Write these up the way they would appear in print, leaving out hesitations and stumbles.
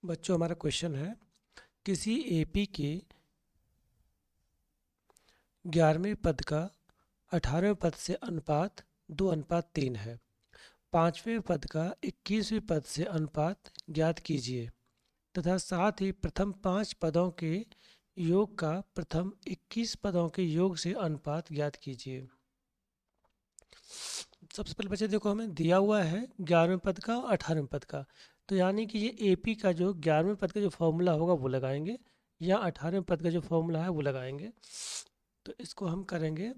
बच्चों, हमारा क्वेश्चन है किसी एपी के 11वें पद का 18वें पद से अनुपात 2:3 है। 5वें पद का 21वें पद से अनुपात ज्ञात कीजिए तथा साथ ही प्रथम 5 पदों के योग का प्रथम 21 पदों के योग से अनुपात ज्ञात कीजिए। सबसे पहले बच्चे देखो, हमें दिया हुआ है 11वें पद का और 18वें पद का। तो यानी कि ये एपी का जो 11वें पद का जो फॉर्मूला होगा वो लगाएंगे या 18वें पद का जो फॉर्मूला है वो लगाएंगे। तो इसको हम करेंगे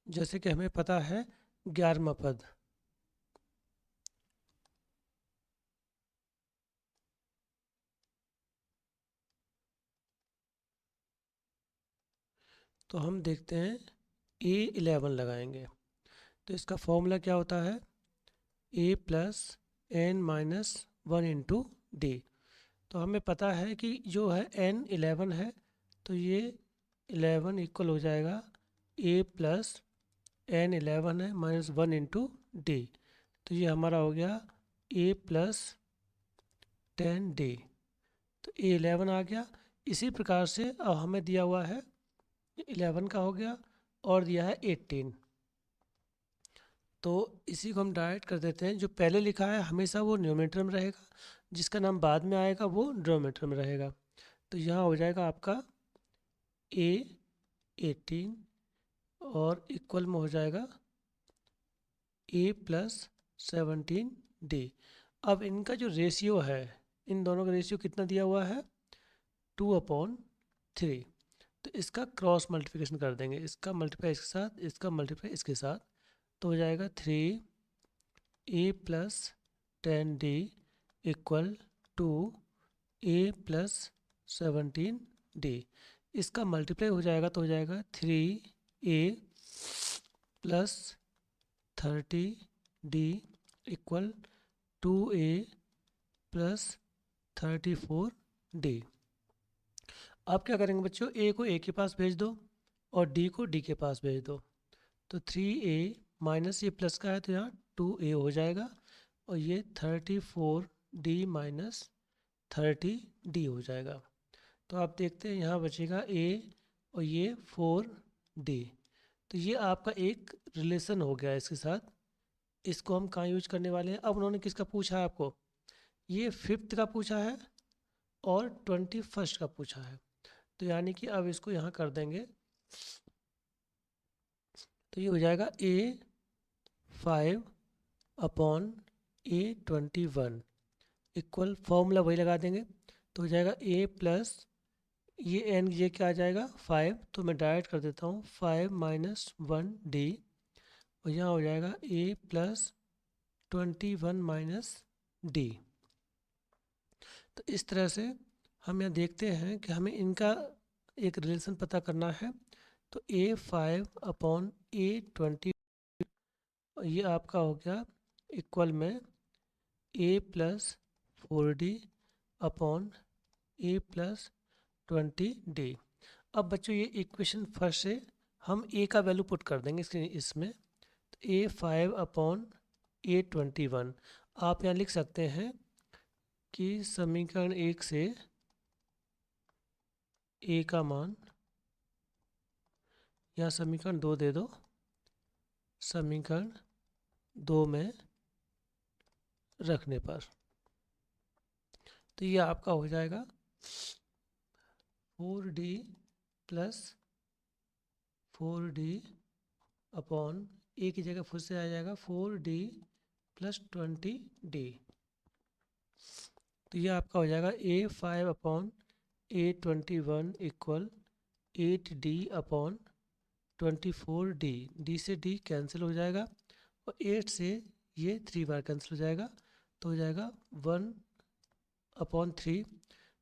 जैसे कि हमें पता है 11वां पद, तो हम देखते हैं A11 लगाएंगे। तो इसका फॉर्मूला क्या होता है? A plus n minus one into d. तो हमें पता है कि जो है n 11 है, तो ये 11 इक्वल हो जाएगा A प्लस n 11 है माइनस वन इंटू डी। तो ये हमारा हो गया A प्लस 10D। तो A11 आ गया। इसी प्रकार से अब हमें दिया हुआ है 11 का हो गया और दिया है 18। तो इसी को हम डायरेक्ट कर देते हैं। जो पहले लिखा है हमेशा वो न्यूमरेटर में रहेगा, जिसका नाम बाद में आएगा वो डिनोमिनेटर में रहेगा। तो यहाँ हो जाएगा आपका A18 और इक्वल में हो जाएगा A प्लस 17D। अब इनका जो रेशियो है, इन दोनों का रेशियो कितना दिया हुआ है? 2/3। तो इसका क्रॉस मल्टीप्लिकेशन कर देंगे, इसका मल्टीप्लाई इसके साथ, इसका मल्टीप्लाई इसके साथ। तो हो जाएगा 3A plus 10D equal to A plus 17D। इसका मल्टीप्लाई हो जाएगा तो हो जाएगा 3A plus 30D equal 2A plus 34D। अब क्या करेंगे बच्चों? A को A के पास भेज दो और D को D के पास भेज दो। तो 3A माइनस ये प्लस का है तो यहाँ 2A हो जाएगा और ये 34D माइनस 30D हो जाएगा। तो आप देखते हैं यहाँ बचेगा A और ये 4D। तो ये आपका एक रिलेशन हो गया इसके साथ। इसको हम कहाँ यूज करने वाले हैं? अब उन्होंने किसका पूछा है आपको? ये 5th का पूछा है और 21st का पूछा है। तो यानी कि अब इसको यहाँ कर देंगे तो ये हो जाएगा A5/A21 इक्वल, फॉर्मूला वही लगा देंगे तो हो जाएगा A प्लस ये एन ये क्या आ जाएगा 5। तो मैं डायरेक्ट कर देता हूँ 5-1D और यहाँ हो जाएगा A प्लस 21-D। तो इस तरह से हम यहाँ देखते हैं कि हमें इनका एक रिलेशन पता करना है। तो A5/A20 ये आपका हो गया इक्वल में A plus 4D upon A plus 20D। अब बच्चों ये इक्वेशन फर्स्ट से हम A का वैल्यू पुट कर देंगे इसमें। तो A5/A21 आप यहाँ लिख सकते हैं कि समीकरण 1 से A का मान, यहाँ समीकरण 2 दे दो, समीकरण 2 में रखने पर तो ये आपका हो जाएगा 4D plus 4D upon A की जगह फिर से आ जाएगा 4D प्लस 20D। तो ये आपका हो जाएगा A5/A21 equal 8D upon 24D। D से D कैंसिल हो जाएगा और 8 से ये 3 बार कैंसिल हो जाएगा तो हो जाएगा 1/3।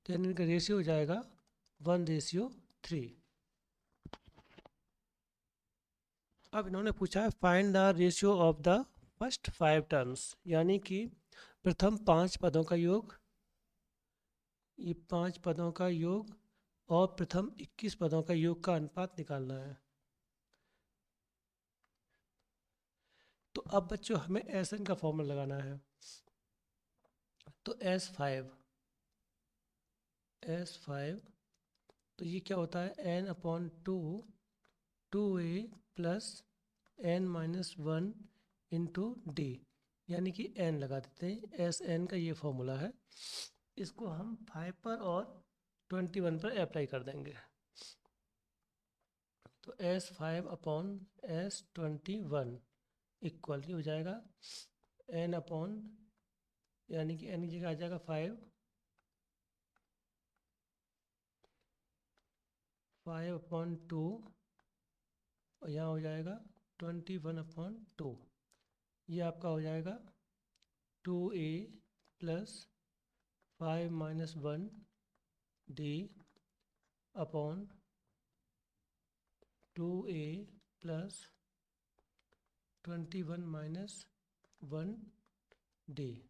तो यानी इनका रेशियो हो जाएगा 1:3। अब इन्होंने पूछा है find the ratio of the first 5 terms, यानी कि प्रथम 5 पदों का योग, ये 5 पदों का योग और प्रथम 21 पदों का योग का अनुपात निकालना है। तो अब बच्चों हमें एस एन का फॉर्मूला लगाना है। तो एस फाइव तो ये क्या होता है, n upon two a plus n minus one into d, यानी कि एन लगा देते हैं। एस एन का ये फॉर्मूला है, इसको हम 5 पर और 21 पर अप्लाई कर देंगे। तो S5 अपॉन S21 इक्वल हो जाएगा n अपॉन, यानी कि n की जगह आ जाएगा 5 अपॉन 2 और यहाँ हो जाएगा 21/2। ये आपका हो जाएगा 2a plus 5 minus 1 D upon 2a plus 21 minus 1 D.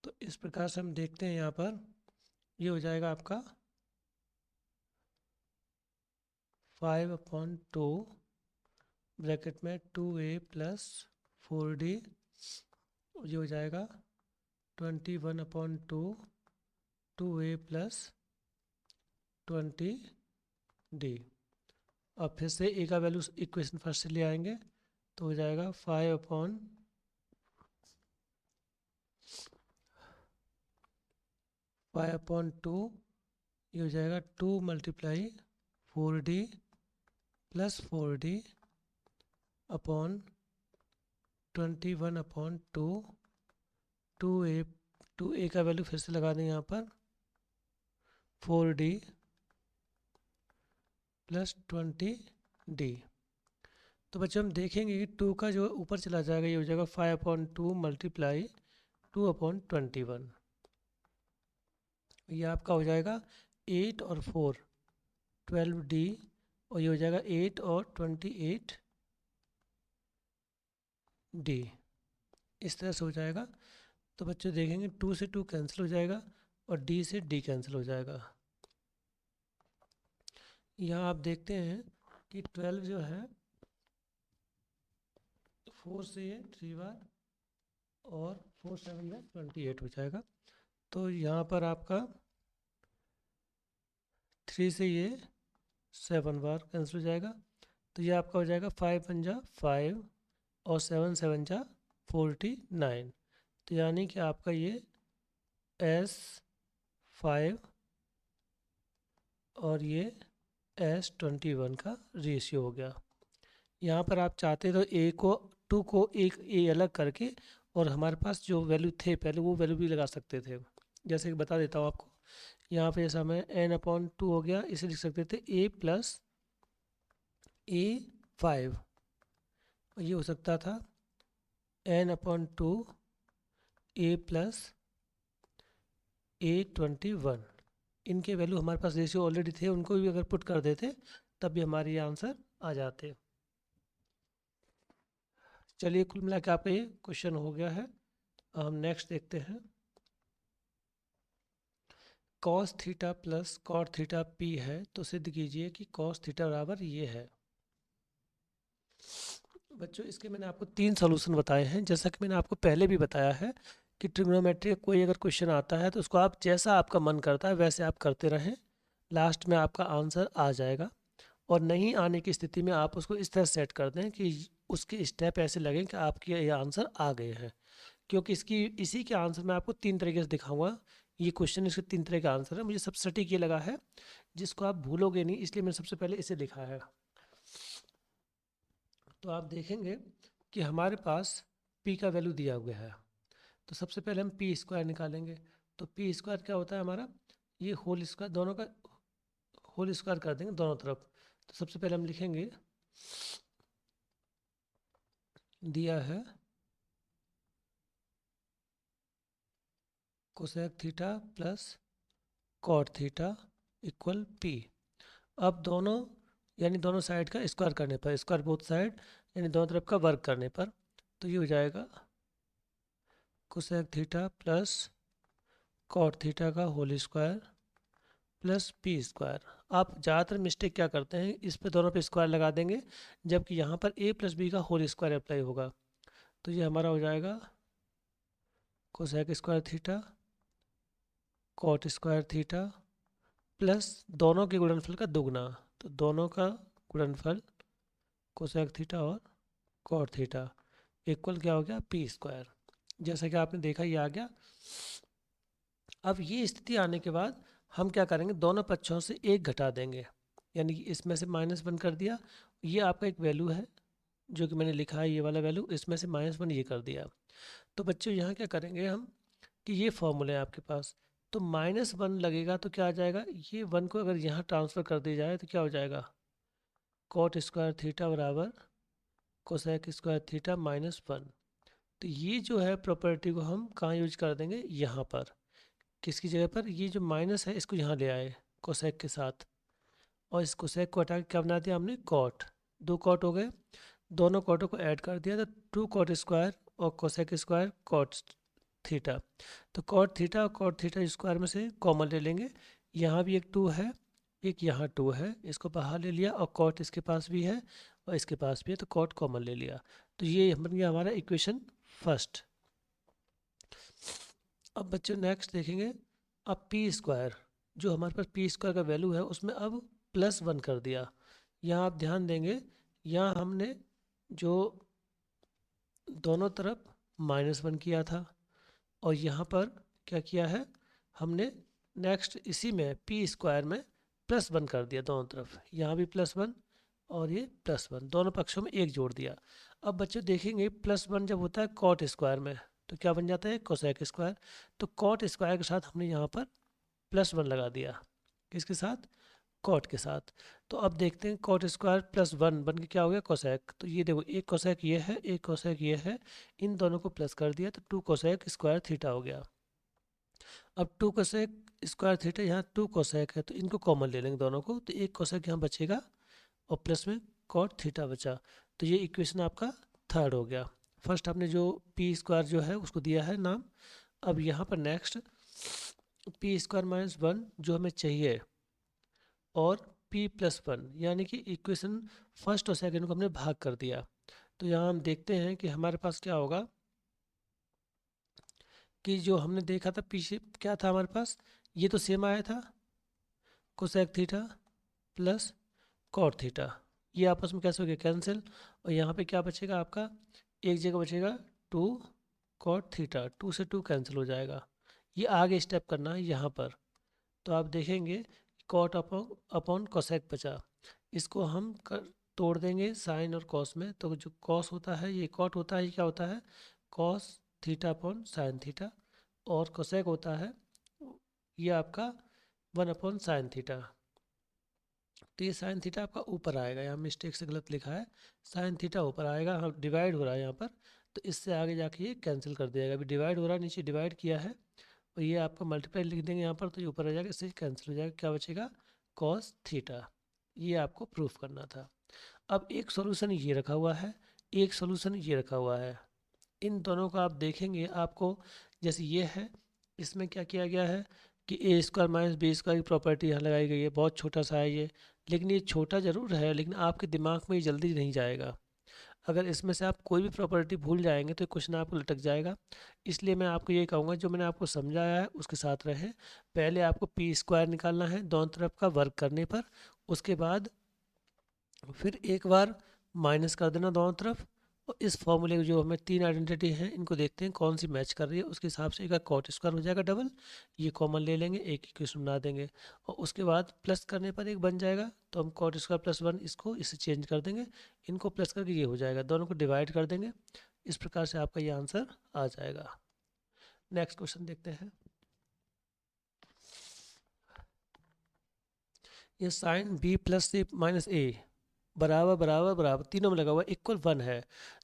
तो इस प्रकार से हम देखते हैं, यहाँ पर ये हो जाएगा आपका 5/2 ब्रैकेट में 2a प्लस 4d, ये हो जाएगा 21/2 2a प्लस 20d। अब फिर से a का वैल्यू इक्वेशन फर्स्ट से ले आएंगे, तो हो जाएगा 5/2, ये हो जाएगा 2 multiply 4d plus 4d upon 21/2 2a का वैल्यू फिर से लगा दें यहाँ पर 4d प्लस 20d। तो बच्चों हम देखेंगे कि 2 का जो ऊपर चला जाएगा, ये हो जाएगा 5/2 मल्टीप्लाई 2/21। ये आपका हो जाएगा 8 और 4 12d, और ये हो जाएगा 8 और 28d। इस तरह से हो जाएगा। तो बच्चों देखेंगे 2 से 2 कैंसिल हो जाएगा और d से d कैंसिल हो जाएगा। यहाँ आप देखते हैं कि 12 जो है 4 से ये 3 बार और 4 7 में 28 हो जाएगा। तो यहाँ पर आपका 3 से ये 7 बार कैंसिल हो जाएगा। तो ये आपका हो जाएगा 5 पंजा 5 और 7 7 जा 49। तो यानी कि आपका ये S5 और ये S21 का रेशियो हो गया। यहाँ पर आप चाहते तो टू को एक ए अलग करके और हमारे पास जो वैल्यू थे पहले वो वैल्यू भी लगा सकते थे। जैसे कि बता देता हूँ आपको, यहाँ पे जैसा हमें n/2 हो गया, इसे लिख सकते थे a प्लस A5, और ये हो सकता था n/2 a प्लस A21। इनके वैल्यू हमारे पास रेशियो ऑलरेडी थे, उनको भी अगर पुट कर देते तब भी हमारे ये आंसर आ जाते। चलिए कुल मिला के आपका ये क्वेश्चन हो गया है। हम नेक्स्ट देखते हैं। cos theta plus cot theta p है, तो सिद्ध कीजिए कि cos थीटा बराबर ये है। बच्चों इसके मैंने आपको 3 सॉल्यूशन बताए हैं। जैसा कि मैंने आपको पहले भी बताया है कि ट्रिग्नोमेट्री का कोई अगर क्वेश्चन आता है तो उसको आप जैसा आपका मन करता है वैसे आप करते रहें, लास्ट में आपका आंसर आ जाएगा। और नहीं आने की स्थिति में आप उसको इस तरह सेट कर दें कि उसके स्टेप ऐसे लगें कि आपके ये आंसर आ गए हैं। क्योंकि इसी के आंसर मैं आपको 3 तरीके से दिखाऊंगा। ये क्वेश्चन इसके 3 तरह का आंसर है। मुझे सबसे सटीक ये लगा है जिसको आप भूलोगे नहीं, इसलिए मैंने सबसे पहले इसे लिखा है। तो आप देखेंगे कि हमारे पास p का वैल्यू दिया हुआ है। तो सबसे पहले हम p स्क्वायर निकालेंगे। तो p स्क्वायर क्या होता है हमारा, ये होल स्क्वायर, दोनों का होल स्क्वायर कर देंगे दोनों तरफ। तो सबसे पहले हम लिखेंगे, दिया है cosec theta plus cot theta equal p। अब दोनों यानी दोनों साइड का स्क्वायर करने पर, स्क्वायर बोथ साइड यानी दोनों तरफ का वर्क करने पर, तो ये हो जाएगा cosec theta plus cot theta का whole square plus p square. आप ज़्यादातर मिस्टेक क्या करते हैं, इस पे दोनों पे स्क्वायर लगा देंगे, जबकि यहाँ पर ए प्लस बी का होल स्क्वायर अप्लाई होगा। तो ये हमारा हो जाएगा cosec square theta cot square theta plus दोनों के गुणनफल का दुगना, तो दोनों का गुणनफल कोसेक थीटा और कॉट थीटा इक्वल क्या हो गया, पी स्क्वायर। जैसा कि आपने देखा ये आ गया। अब ये स्थिति आने के बाद हम क्या करेंगे, दोनों पक्षों से एक घटा देंगे, यानी कि इसमें से -1 कर दिया। ये आपका एक वैल्यू है जो कि मैंने लिखा है, ये वाला वैल्यू, इसमें से -1 ये कर दिया। तो बच्चों यहाँ क्या करेंगे हम कि ये फॉर्मूला है आपके पास, तो -1 लगेगा तो क्या आ जाएगा, ये 1 को अगर यहाँ ट्रांसफ़र कर दिया जाए तो क्या हो जाएगा, कॉट स्क्वायर थीटा बराबर कोसेक स्क्वायर थीटा -1। तो ये जो है प्रॉपर्टी को हम कहाँ यूज कर देंगे, यहाँ पर। किसकी जगह पर, ये जो माइनस है इसको यहाँ ले आए कोसेक के साथ, और इस कोसेक को हटा के क्या बना दिया हमने, कॉट। दो कॉट हो गए, दोनों कॉटों को ऐड कर दिया तो 2 कॉट स्क्वायर और कोसेक स्क्वायर कॉट थीटा। तो कॉट थीटा और कॉट थीटा स्क्वायर में से कॉमन ले लेंगे। यहाँ भी एक 2 है, एक यहाँ 2 है, इसको बाहर ले लिया, और कॉट इसके पास भी है और इसके पास भी है, तो कॉट कॉमन ले लिया। तो ये बन गया हमारा इक्वेशन फर्स्ट। अब बच्चों नेक्स्ट देखेंगे, अब पी स्क्वायर, जो हमारे पास पी स्क्वायर का वैल्यू है उसमें अब +1 कर दिया। यहाँ आप ध्यान देंगे, यहाँ हमने जो दोनों तरफ -1 किया था, और यहाँ पर क्या किया है हमने, नेक्स्ट इसी में पी स्क्वायर में +1 कर दिया दोनों तरफ, यहाँ भी +1 और ये +1, दोनों पक्षों में एक जोड़ दिया। अब बच्चों देखेंगे +1 जब होता है कॉट स्क्वायर में तो क्या बन जाता है, कोसेक स्क्वायर। तो कॉट स्क्वायर के साथ हमने यहाँ पर +1 लगा दिया, किसके साथ, कॉट के साथ। तो अब देखते हैं कॉट स्क्वायर +1 बन के क्या हो गया, कोसेक। तो ये देखो, एक कोसेक ये है, एक कोसेक ये है, इन दोनों को प्लस कर दिया तो 2 कोसेक स्क्वायर थीटा हो गया। अब 2 कोसेक स्क्वायर थीटा, यहाँ 2 कोसेक है तो इनको कॉमन ले लेंगे दोनों को, तो एक कोसेक यहाँ बचेगा और प्लस में कॉट थीटा बचा। तो ये इक्वेशन आपका थर्ड हो गया। फर्स्ट आपने जो पी स्क्वायर जो है उसको दिया है नाम। अब यहाँ पर नेक्स्ट पी स्क्वायर -1 जो हमें चाहिए, और p+1, यानी कि इक्वेशन फर्स्ट और सेकंड को हमने भाग कर दिया। तो यहाँ हम देखते हैं कि हमारे पास क्या होगा, कि जो हमने देखा था पीछे क्या था हमारे पास, ये तो सेम आया था, cosec theta plus cot theta, ये आपस में कैसे हो गया, कैंसिल। और यहाँ पे क्या बचेगा आपका, एक जगह बचेगा 2 कॉट थीटा, 2 से 2 कैंसिल हो जाएगा। ये आगे स्टेप करना है यहाँ पर। तो आप देखेंगे कॉट अपॉन कोसेक बचा, इसको हम तोड़ देंगे साइन और कॉस में। तो जो कॉस होता है ये कॉट होता है, ये क्या होता है, cos theta upon sine theta, और कोसेक होता है ये आपका 1 अपॉन साइन थीटा। तो ये साइन थीटा आपका ऊपर आएगा, यहाँ मिस्टेक से गलत लिखा है, साइन थीटा ऊपर आएगा, हम डिवाइड हो रहा है यहाँ पर, तो इससे आगे जाके ये कैंसिल कर दिया जाएगा। अभी डिवाइड हो रहा है, नीचे डिवाइड किया है, और ये आपका मल्टीप्लाई लिख देंगे यहाँ पर, तो ये ऊपर आ जाएगा, इससे कैंसिल हो जाएगा, क्या बचेगा, कॉस थीटा। ये आपको प्रूफ करना था। अब एक सॉल्यूशन ये रखा हुआ है, एक सॉल्यूशन ये रखा हुआ है, इन दोनों को आप देखेंगे आपको, जैसे ये है, इसमें क्या किया गया है कि a² - b² की प्रॉपर्टी यहाँ लगाई गई है, बहुत छोटा सा है ये, लेकिन ये छोटा ज़रूर है, लेकिन आपके दिमाग में ये जल्दी नहीं जाएगा। अगर इसमें से आप कोई भी प्रॉपर्टी भूल जाएंगे तो क्वेश्चन आपको लटक जाएगा। इसलिए मैं आपको ये कहूँगा, जो मैंने आपको समझाया है उसके साथ रहें। पहले आपको p² निकालना है दोनों तरफ का वर्क करने पर, उसके बाद फिर एक बार माइनस कर देना दोनों तरफ, और इस फॉर्मूले को, जो हमें 3 आइडेंटिटी हैं, इनको देखते हैं कौन सी मैच कर रही है, उसके हिसाब से एक कॉट स्क्वायर हो जाएगा डबल, ये कॉमन ले लेंगे, एक इक्वेशन बना देंगे, और उसके बाद प्लस करने पर एक बन जाएगा, तो हम कॉट स्क्वायर +1 इसको इससे चेंज कर देंगे, इनको प्लस करके ये हो जाएगा, दोनों को डिवाइड कर देंगे। इस प्रकार से आपका ये आंसर आ जाएगा। नेक्स्ट क्वेश्चन देखते हैं। ये साइन b + c - a बराबर बराबर बराबर तीनों में लगा हुआ इक्वल 1 है।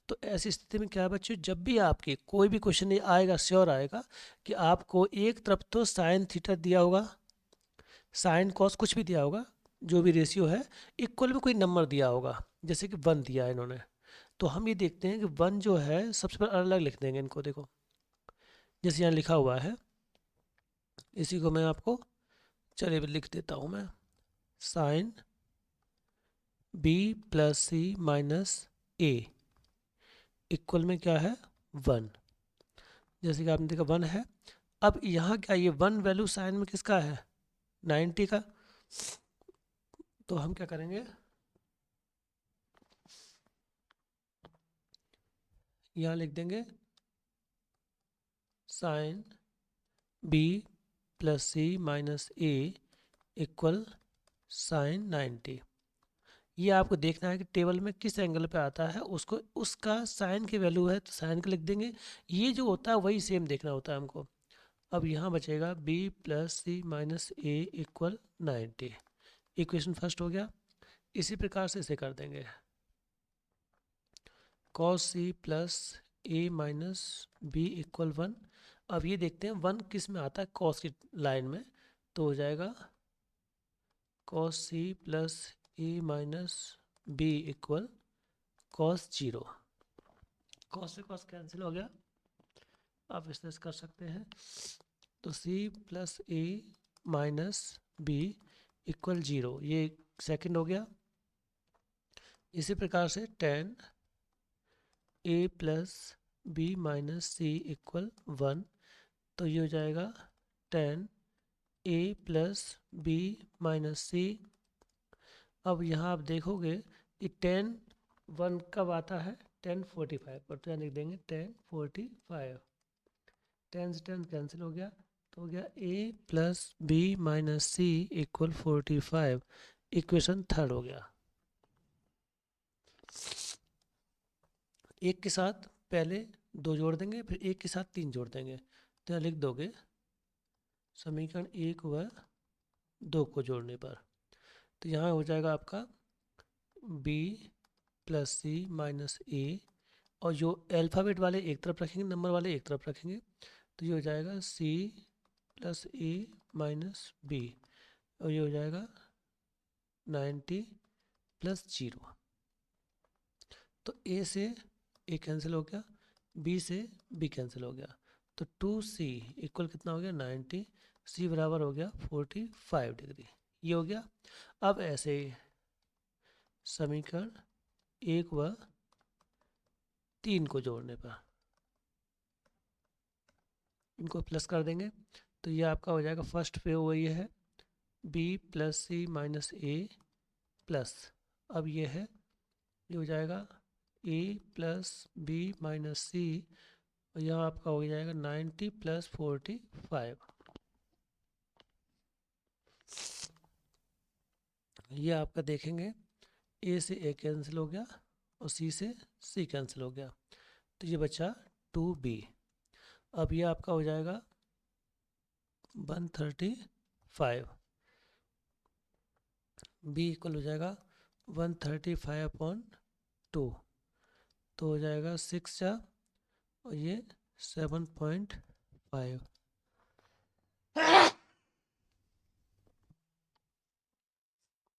तो ऐसी स्थिति में क्या है बच्चों, जब भी आपके कोई भी क्वेश्चन ये आएगा, श्योर आएगा कि आपको एक तरफ तो साइन थीटा दिया होगा, साइन कॉस कुछ भी दिया होगा, जो भी रेशियो है, इक्वल में कोई नंबर दिया होगा, जैसे कि 1 दिया है इन्होंने। तो हम ये देखते हैं कि 1 जो है सबसे पहले अलग अलग लिख देंगे इनको, देखो जैसे यहाँ लिखा हुआ है, इसी को मैं आपको चलिए लिख देता हूँ मैं, साइन बी प्लस सी माइनस ए इक्वल में क्या है 1। जैसे कि आपने देखा 1 है। अब यहाँ क्या, ये 1 वैल्यू साइन में किसका है 90 का। तो हम क्या करेंगे, यहाँ लिख देंगे साइन बी प्लस सी माइनस ए इक्वल साइन 90। ये आपको देखना है कि टेबल में किस एंगल पे आता है, उसको उसका साइन की वैल्यू है तो साइन का लिख देंगे। ये जो होता है वही सेम देखना होता है हमको। अब यहाँ बचेगा b प्लस सी माइनस ए इक्वल 90। इक्वेशन फर्स्ट हो गया। इसी प्रकार से इसे कर देंगे cos c plus a minus b equal 1। अब ये देखते हैं 1 किस में आता है, cos की लाइन में, तो हो जाएगा cos c plus a minus b equal cos 0। cos से cos कैंसिल हो गया। आप विश्लेष कर सकते हैं। तो c plus a minus b equal 0, ये सेकंड हो गया। इसी प्रकार से tan a plus b minus c equal 1, तो ये हो जाएगा tan a plus b minus c. अब यहाँ आप देखोगे कि tan 1 कब आता है, tan 45 पर, तो यहाँ लिख देंगे tan 45। tan से tan कैंसिल हो गया, तो हो गया a plus b minus c equal 45। Equation third हो गया। एक के साथ पहले 2 जोड़ देंगे, फिर एक के साथ 3 जोड़ देंगे, तो यहाँ लिख दोगे समीकरण 1 व 2 को जोड़ने पर। तो यहाँ हो जाएगा आपका b प्लस सी माइनस ए, और जो अल्फ़ाबेट वाले एक तरफ रखेंगे, नंबर वाले एक तरफ रखेंगे, तो ये हो जाएगा c plus a minus B, और ये हो जाएगा 90 प्लस 0। तो a से a कैंसिल हो गया, b से b कैंसिल हो गया, तो 2c इक्वल कितना हो गया 90, c बराबर हो गया 45 डिग्री। ये हो गया। अब ऐसे ही समीकरण 1 व 3 को जोड़ने पर इनको प्लस कर देंगे, तो ये आपका हो जाएगा फर्स्ट पे वो ये है b प्लस सी माइनस ए प्लस, अब ये है, ये हो जाएगा a प्लस बी माइनस सी, और यह आपका हो जाएगा 90 प्लस 45। ये आपका देखेंगे a से a कैंसिल हो गया और c से c कैंसिल हो गया, तो ये बचा 2b। अब ये आपका हो जाएगा 135, b इक्वल हो जाएगा 135/2, तो हो जाएगा 6 और ये 7.5।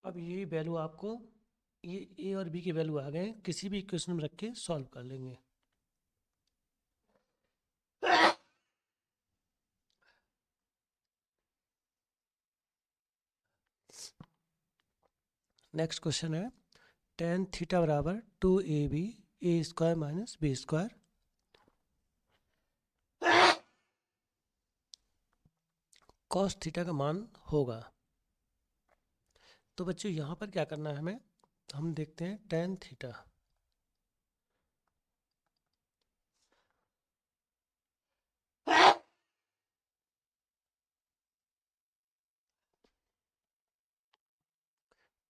अब ये वैल्यू आपको, ये ए और बी की वैल्यू आ गए, किसी भी इक्वेशन में रख के सॉल्व कर लेंगे। नेक्स्ट क्वेश्चन है tan थीटा बराबर 2ab a square minus b square. cos theta का मान होगा। तो बच्चों यहाँ पर क्या करना है हमें, हम देखते हैं tan थीटा।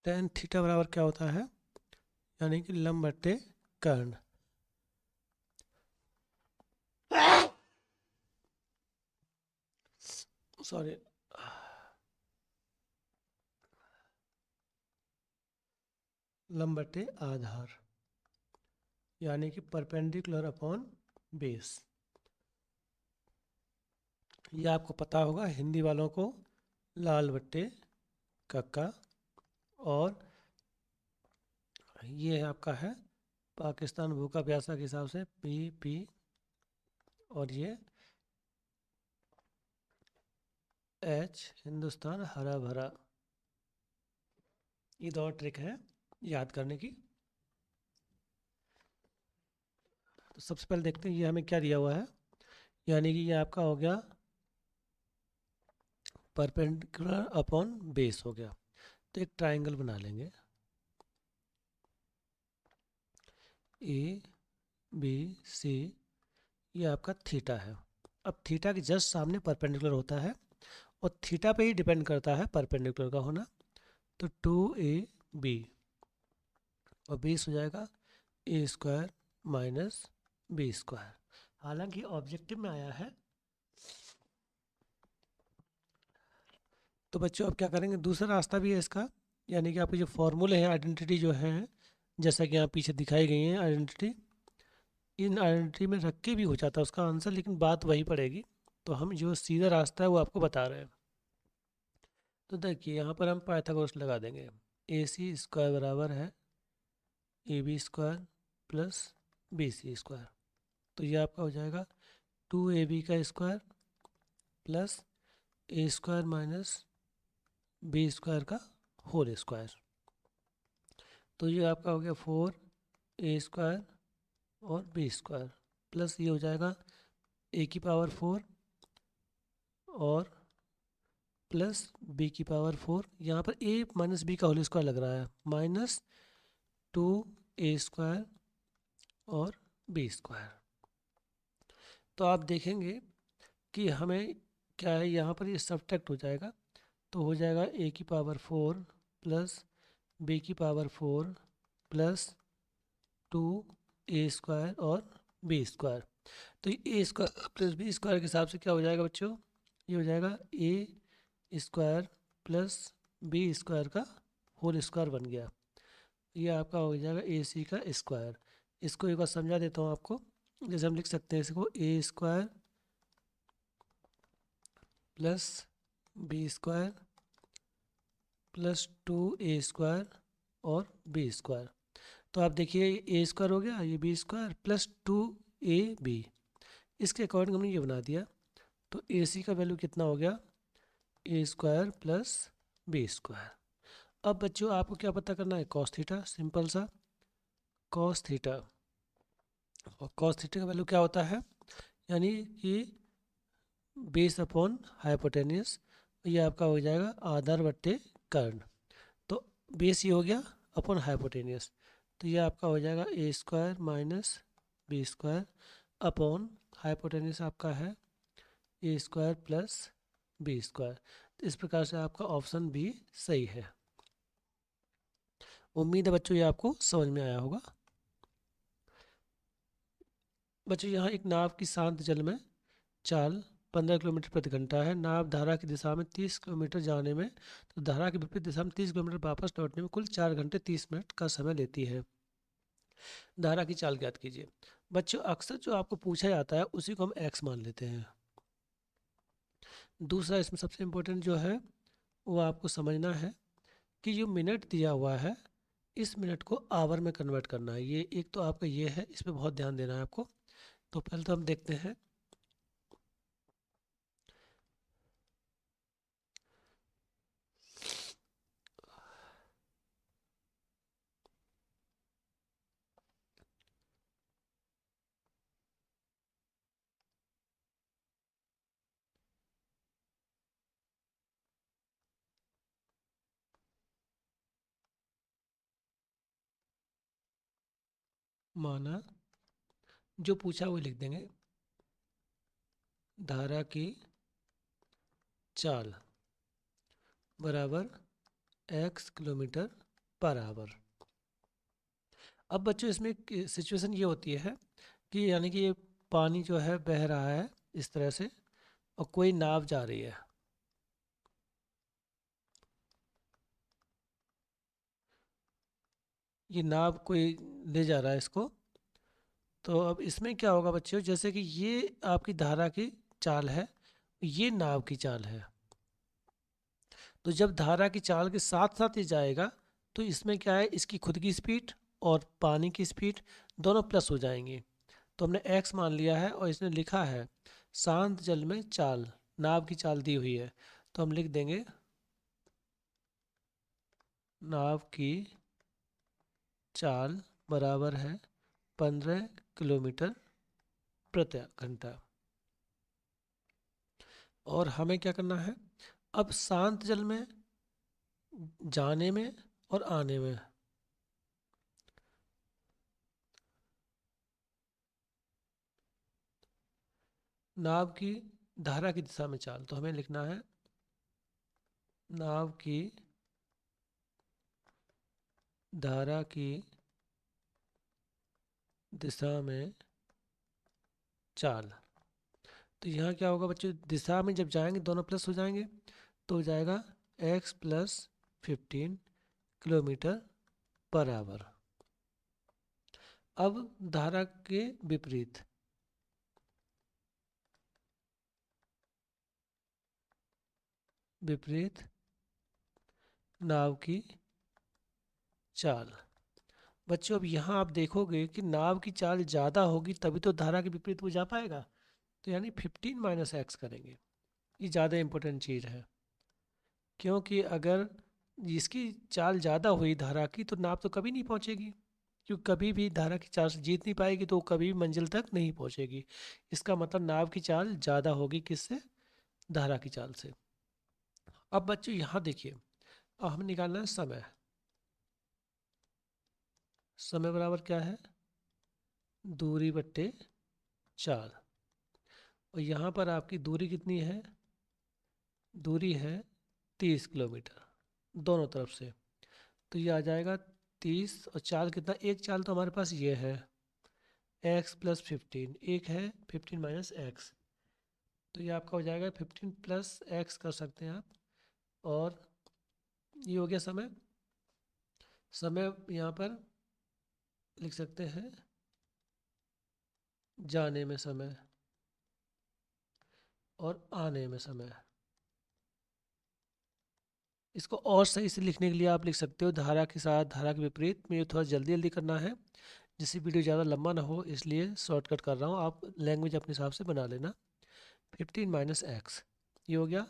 tan थीटा बराबर क्या होता है, यानी कि लंब बटे कर्ण। सॉरी, लंब बटे आधार, यानी कि परपेंडिकुलर अपॉन बेस। ये आपको पता होगा, हिंदी वालों को लाल बट्टे कक्का, और ये आपका है पाकिस्तान भू का प्यासा के हिसाब से पी, और ये एच हिंदुस्तान हरा भरा। ये दो ट्रिक है याद करने की। तो सबसे पहले देखते हैं ये हमें क्या दिया हुआ है, यानी कि ये आपका हो गया परपेंडिकुलर अपॉन बेस हो गया। तो एक ट्राइंगल बना लेंगे, ए बी सी, ये आपका थीटा है। अब थीटा के जस्ट सामने परपेंडिकुलर होता है और थीटा पे ही डिपेंड करता है परपेंडिकुलर का होना। तो 2ab और बेस हो जाएगा a square minus b square. हालांकि ऑब्जेक्टिव में आया है। तो बच्चों अब क्या करेंगे, दूसरा रास्ता भी है इसका, यानी कि आपके जो फॉर्मूले हैं, आइडेंटिटी जो है, जैसा कि यहाँ पीछे दिखाई गई है आइडेंटिटी, इन आइडेंटिटी में रख के भी हो जाता है उसका आंसर, लेकिन बात वही पड़ेगी। तो हम जो सीधा रास्ता है वो आपको बता रहे हैं। तो देखिए यहाँ पर हम पाइथागोरस लगा देंगे। ए सी स्क्वायर बराबर है a b square plus b c square. तो ये आपका हो जाएगा 2ab का square plus a square minus b square का होल स्क्वायर। तो ये आपका हो गया 4a² और बी स्क्वायर प्लस ये हो जाएगा a⁴ और प्लस b⁴। यहाँ पर a माइनस बी का होल स्क्वायर लग रहा है, माइनस 2a² और बी स्क्वायर। तो आप देखेंगे कि हमें क्या है, यहाँ पर ये सब्ट्रैक्ट हो जाएगा। तो हो जाएगा a⁴ plus b⁴ plus 2a² और बी स्क्वायर। तो ए स्क्वायर प्लस बी स्क्वायर के हिसाब से क्या हो जाएगा बच्चों, ये हो जाएगा a square plus b square का होल स्क्वायर बन गया। ये आपका हो जाएगा ए सी का स्क्वायर। इसको एक बार समझा देता हूँ आपको। जैसे हम लिख सकते हैं इसको a square plus b square plus 2a² और बी स्क्वायर। तो आप देखिए ए स्क्वायर हो गया, ये बी स्क्वायर प्लस 2ab, इसके अकॉर्डिंग हमने ये बना दिया। तो ए सी का वैल्यू कितना हो गया, ए स्क्वायर प्लस बी स्क्वायर। अब बच्चों आपको क्या पता करना है, कॉस थीटा, सिंपल सा कॉस थीटा। और कॉस थीटा का वैल्यू क्या होता है, यानी कि बेस अपॉन हाइपोटेनियस। ये आपका हो जाएगा आधार बट्टे कर्ण। तो बेस ये हो गया अपॉन हाइपोटेनियस, तो ये आपका हो जाएगा a square minus b square upon hypotenuse आपका है a square plus b square. तो इस प्रकार से आपका ऑप्शन बी सही है। उम्मीद है बच्चों ये आपको समझ में आया होगा। बच्चों यहाँ एक नाव की शांत जल में चाल 15 किलोमीटर प्रति घंटा है। नाव धारा की दिशा में 30 किलोमीटर जाने में, तो धारा की विपरीत दिशा में 30 किलोमीटर वापस लौटने में कुल 4 घंटे 30 मिनट का समय लेती है। धारा की चाल ज्ञात कीजिए। बच्चों अक्सर जो आपको पूछा जाता है उसी को हम एक्स मान लेते हैं। दूसरा इसमें सबसे इम्पोर्टेंट जो है वो आपको समझना है कि जो मिनट दिया हुआ है इस मिनट को आवर में कन्वर्ट करना है। ये एक तो आपका ये है, इस पर बहुत ध्यान देना है आपको। तो पहले तो हम देखते हैं। माना जो पूछा वो लिख देंगे, धारा की चाल बराबर x किलोमीटर पर आवर। अब बच्चों इसमें सिचुएशन ये होती है कि यानी कि ये पानी जो है बह रहा है इस तरह से और कोई नाव जा रही है। ये नाव कोई ले जा रहा है इसको। तो अब इसमें क्या होगा बच्चों, जैसे कि ये आपकी धारा की चाल है, ये नाव की चाल है। तो जब धारा की चाल के साथ साथ ये जाएगा तो इसमें क्या है, इसकी खुद की स्पीड और पानी की स्पीड दोनों प्लस हो जाएंगी। तो हमने x मान लिया है और इसने लिखा है शांत जल में चाल, नाव की चाल दी हुई है। तो हम लिख देंगे नाव की चाल बराबर है 15 किलोमीटर प्रति घंटा। और हमें क्या करना है, अब शांत जल में जाने में और आने में नाव की धारा की दिशा में चाल, तो हमें लिखना है नाव की धारा की दिशा में चाल। तो यहाँ क्या होगा बच्चों, दिशा में जब जाएंगे दोनों प्लस हो जाएंगे, तो हो जाएगा x plus 15 kilometre per hour. अब धारा के विपरीत विपरीत नाव की चाल। बच्चों अब यहाँ आप देखोगे कि नाव की चाल ज़्यादा होगी तभी तो धारा के विपरीत वो जा पाएगा, तो यानी 15 - x करेंगे। ये ज़्यादा इम्पोर्टेंट चीज़ है, क्योंकि अगर इसकी चाल ज़्यादा हुई धारा की तो नाव तो कभी नहीं पहुँचेगी, क्योंकि कभी भी धारा की चाल से जीत नहीं पाएगी तो वो कभी भी मंजिल तक नहीं पहुँचेगी। इसका मतलब नाव की चाल ज़्यादा होगी किससे, धारा की चाल से। अब बच्चों यहाँ देखिए, अब हमें निकालना है समय। समय बराबर क्या है, दूरी बट्टे चाल। और यहाँ पर आपकी दूरी कितनी है, दूरी है 30 किलोमीटर दोनों तरफ से। तो ये आ जाएगा 30 और चाल कितना, एक चाल तो हमारे पास ये है x प्लस 15, एक है 15 - x। तो ये आपका हो जाएगा 15 + x कर सकते हैं आप। और ये हो गया समय। समय यहाँ पर लिख सकते हैं जाने में समय और आने में समय। इसको और सही से लिखने के लिए आप लिख सकते हो धारा के साथ धारा के विपरीत। मुझे थोड़ा जल्दी जल्दी करना है जिससे वीडियो ज़्यादा लंबा ना हो, इसलिए शॉर्टकट कर रहा हूँ, आप लैंग्वेज अपने हिसाब से बना लेना। 15 - x ये हो गया।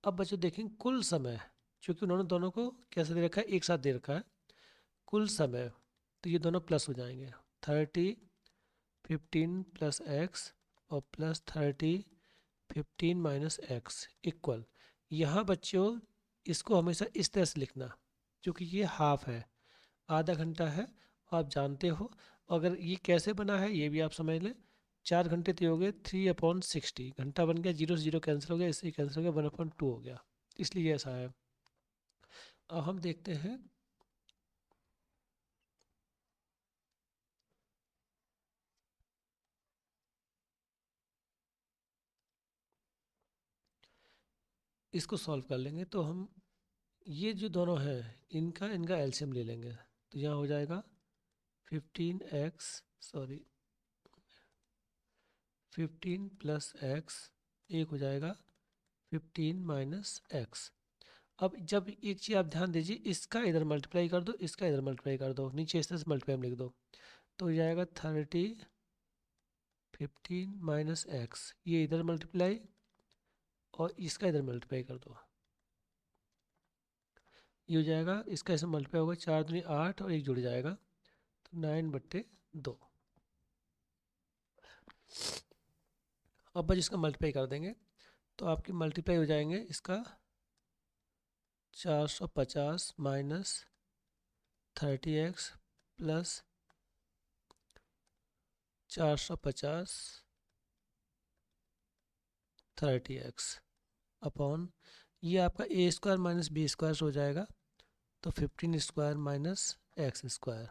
अब बच्चों देखेंगे कुल समय, क्योंकि उन्होंने दोनों को कैसे दे रखा है, एक साथ दे रखा है कुल समय, तो ये दोनों प्लस हो जाएंगे। 30 15 + x और प्लस 30 15 - x इक्वल। यहाँ बच्चों इसको हमेशा इस तरह से लिखना, क्योंकि ये हाफ है, आधा घंटा है, आप जानते हो। अगर ये कैसे बना है ये भी आप समझ लें। 4 घंटे तो हो गए, 3/60 घंटा बन गया, 0 से 0 कैंसिल हो गया, इससे कैंसिल हो गया, 1/2 हो गया, इसलिए ऐसा है। अब हम देखते हैं इसको सॉल्व कर लेंगे। तो हम ये जो दोनों हैं इनका इनका एलसीएम ले लेंगे। तो यहाँ हो जाएगा 15x सॉरी 15 + x, एक हो जाएगा 15 - x। अब जब एक चीज़ आप ध्यान दीजिए, इसका इधर मल्टीप्लाई कर दो, इसका इधर मल्टीप्लाई कर दो, नीचे इस तरह से मल्टीप्लाई में लिख दो, तो हो जाएगा 30 15 - x, ये इधर मल्टीप्लाई और इसका इधर मल्टीप्लाई कर दो, ये हो जाएगा, इसका इसमें मल्टीप्लाई होगा, 4 दूनी 8 और एक जुड़ जाएगा, तो 9/2। अब बस इसका मल्टीप्लाई कर देंगे तो आपकी मल्टीप्लाई हो जाएंगे इसका 450 - 30x प्लस 450 30x अपॉन, ये आपका a² - b² हो जाएगा, तो 15² - x²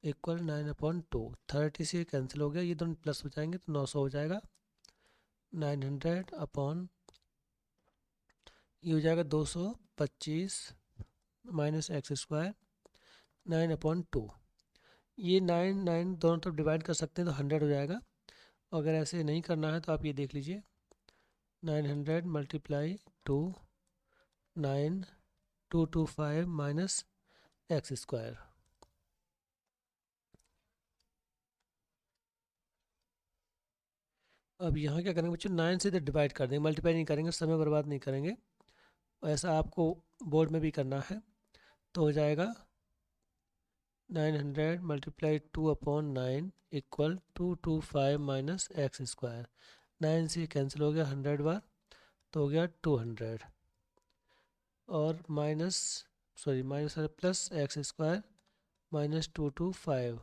इक्वल 9/2। 30 से कैंसिल हो गया, ये दोनों प्लस हो जाएंगे तो 900 हो जाएगा। 900 अपॉन ये हो जाएगा 225 - x², 9/2। ये 9 दोनों तरफ डिवाइड कर सकते हैं तो 100 हो जाएगा। अगर ऐसे नहीं करना है तो आप ये देख लीजिए, 900 × 2 9225 - x²। अब यहाँ क्या करेंगे बच्चों, 9 से इधर डिवाइड कर देंगे, मल्टीप्लाई नहीं करेंगे, समय बर्बाद नहीं करेंगे। और ऐसा आपको बोर्ड में भी करना है। तो हो जाएगा 900 multiply 2/9 equal 225 minus x square. 9 से कैंसिल हो गया 100 बार, तो हो गया 200 और minus plus x square minus 225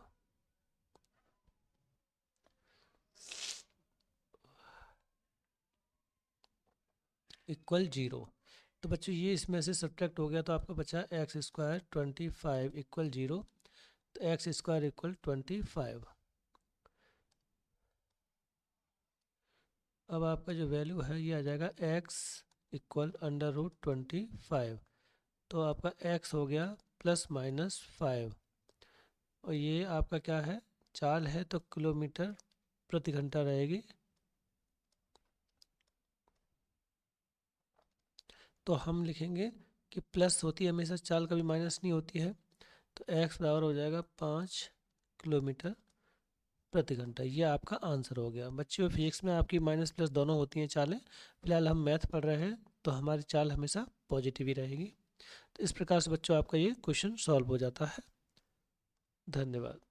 equal 0। तो बच्चों ये इसमें से सब्ट्रैक्ट हो गया, तो आपका बचा एक्स स्क्वायर 25 इक्वल 0। तो एक्स स्क्वायर इक्वल 25। अब आपका जो वैल्यू है ये आ जाएगा एक्स इक्वल √25। तो आपका एक्स हो गया +-5 और ये आपका क्या है, चाल है तो किलोमीटर प्रति घंटा रहेगी। तो हम लिखेंगे कि प्लस होती है हमेशा चाल, कभी माइनस नहीं होती है। तो एक्स बराबर हो जाएगा 5 किलोमीटर प्रति घंटा। ये आपका आंसर हो गया। बच्चों फिजिक्स में आपकी माइनस प्लस दोनों होती हैं चालें। फिलहाल हम मैथ पढ़ रहे हैं तो हमारी चाल हमेशा पॉजिटिव ही रहेगी। तो इस प्रकार से बच्चों आपका ये क्वेश्चन सॉल्व हो जाता है। धन्यवाद।